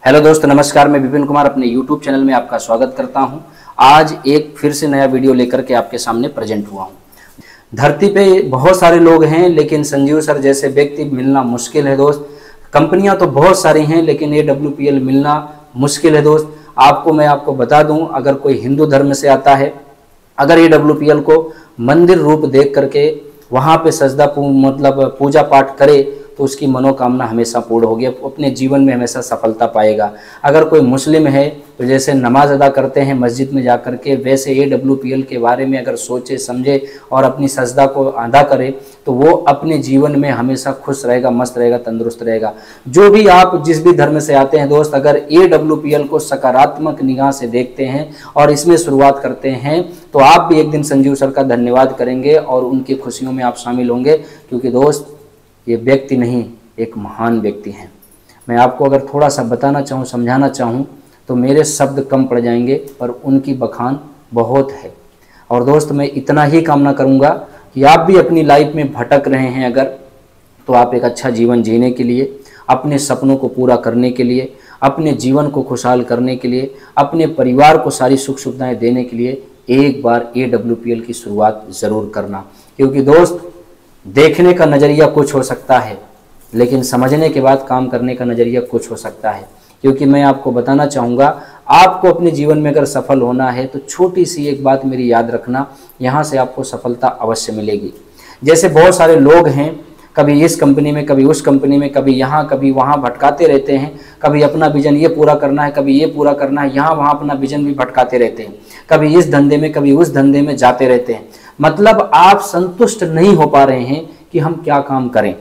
Hello दोस्त, नमस्कार। मैं विपिन कुमार अपने YouTube चैनल में आपका स्वागत करता हूं। आज एक फिर से नया वीडियो लेकर के आपके सामने प्रेजेंट हुआ हूं। धरती पे बहुत सारे लोग हैं, लेकिन संजीव सर जैसे व्यक्ति मिलना मुश्किल है दोस्त। कंपनियां तो बहुत सारी हैं, लेकिन AWPL मिलना मुश्किल है दोस्त। आपको बता दूं, अगर कोई हिंदू धर्म से आता है, अगर AWPL को मंदिर रूप देख करके वहाँ पे सजदा मतलब पूजा पाठ करे तो उसकी मनोकामना हमेशा पूर्ण होगी, अपने जीवन में हमेशा सफलता पाएगा। अगर कोई मुस्लिम है तो जैसे नमाज अदा करते हैं मस्जिद में जा कर के, वैसे AWPL के बारे में अगर सोचे समझे और अपनी सजदा को अदा करे तो वो अपने जीवन में हमेशा खुश रहेगा, मस्त रहेगा, तंदुरुस्त रहेगा। जो भी आप जिस भी धर्म से आते हैं दोस्त, अगर AWPL को सकारात्मक निगाह से देखते हैं और इसमें शुरुआत करते हैं तो आप भी एक दिन संजीव सर का धन्यवाद करेंगे और उनकी खुशियों में आप शामिल होंगे। क्योंकि दोस्त, ये व्यक्ति नहीं, एक महान व्यक्ति हैं। मैं आपको अगर थोड़ा सा बताना चाहूँ, समझाना चाहूँ तो मेरे शब्द कम पड़ जाएंगे, पर उनकी बखान बहुत है। और दोस्त, मैं इतना ही कामना करूँगा कि आप भी अपनी लाइफ में भटक रहे हैं अगर, तो आप एक अच्छा जीवन जीने के लिए, अपने सपनों को पूरा करने के लिए, अपने जीवन को खुशहाल करने के लिए, अपने परिवार को सारी सुख सुविधाएँ देने के लिए एक बार AWPL की शुरुआत ज़रूर करना। क्योंकि दोस्त, देखने का नज़रिया कुछ हो सकता है, लेकिन समझने के बाद काम करने का नज़रिया कुछ हो सकता है। क्योंकि मैं आपको बताना चाहूँगा, आपको अपने जीवन में अगर सफल होना है तो छोटी सी एक बात मेरी याद रखना, यहाँ से आपको सफलता अवश्य मिलेगी। जैसे बहुत सारे लोग हैं, कभी इस कंपनी में, कभी उस कंपनी में, कभी यहाँ कभी वहाँ भटकाते रहते हैं। कभी अपना विजन ये पूरा करना है, कभी ये पूरा करना है, यहाँ वहाँ अपना विजन भी भटकाते रहते हैं। कभी इस धंधे में, कभी उस धंधे में जाते रहते हैं। मतलब आप संतुष्ट नहीं हो पा रहे हैं कि हम क्या काम करें।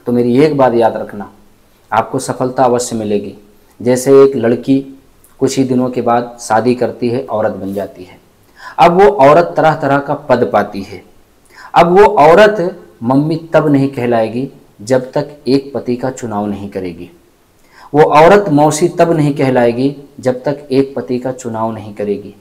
तो मेरी एक बात याद रखना, आपको सफलता अवश्य मिलेगी। जैसे एक लड़की कुछ ही दिनों के बाद शादी करती है, औरत बन जाती है। अब वो औरत तरह तरह का पद पाती है। अब वो औरत मम्मी तब नहीं कहलाएगी जब तक एक पति का चुनाव नहीं करेगी। वो औरत मौसी तब नहीं कहलाएगी जब तक एक पति का चुनाव नहीं करेगी।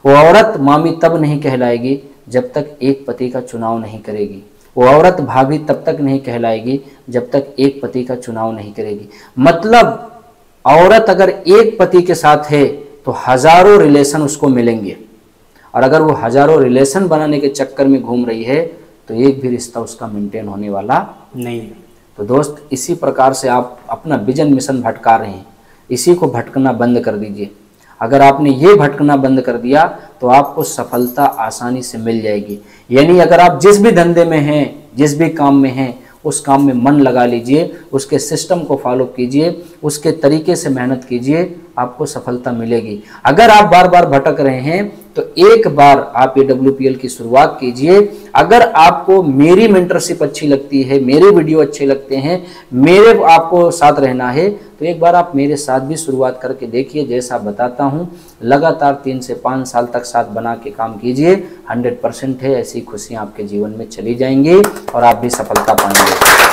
वो औरत मामी तब नहीं कहलाएगी जब तक एक पति का चुनाव नहीं करेगी। वो औरत भाभी तब तक नहीं कहलाएगी जब तक एक पति का चुनाव नहीं करेगी। मतलब औरत अगर एक पति के साथ है तो हजारों रिलेशन उसको मिलेंगे, और अगर वो हजारों रिलेशन बनाने के चक्कर में घूम रही है तो एक भी रिश्ता उसका मेंटेन होने वाला नहीं है। तो दोस्त, इसी प्रकार से आप अपना विजन मिशन भटका रहे हैं, इसी को भटकना बंद कर दीजिए। अगर आपने ये भटकना बंद कर दिया तो आपको सफलता आसानी से मिल जाएगी। यानी अगर आप जिस भी धंधे में हैं, जिस भी काम में हैं, उस काम में मन लगा लीजिए, उसके सिस्टम को फॉलो कीजिए, उसके तरीके से मेहनत कीजिए, आपको सफलता मिलेगी। अगर आप बार बार भटक रहे हैं तो एक बार आप AWPL की शुरुआत कीजिए। अगर आपको मेरी मेंटरशिप अच्छी लगती है, मेरे वीडियो अच्छे लगते हैं, मेरे आपको साथ रहना है, तो एक बार आप मेरे साथ भी शुरुआत करके देखिए। जैसा बताता हूँ, लगातार 3 से 5 साल तक साथ बना के काम कीजिए। 100% है, ऐसी खुशियाँ आपके जीवन में चली जाएंगी और आप भी सफलता पाएंगे।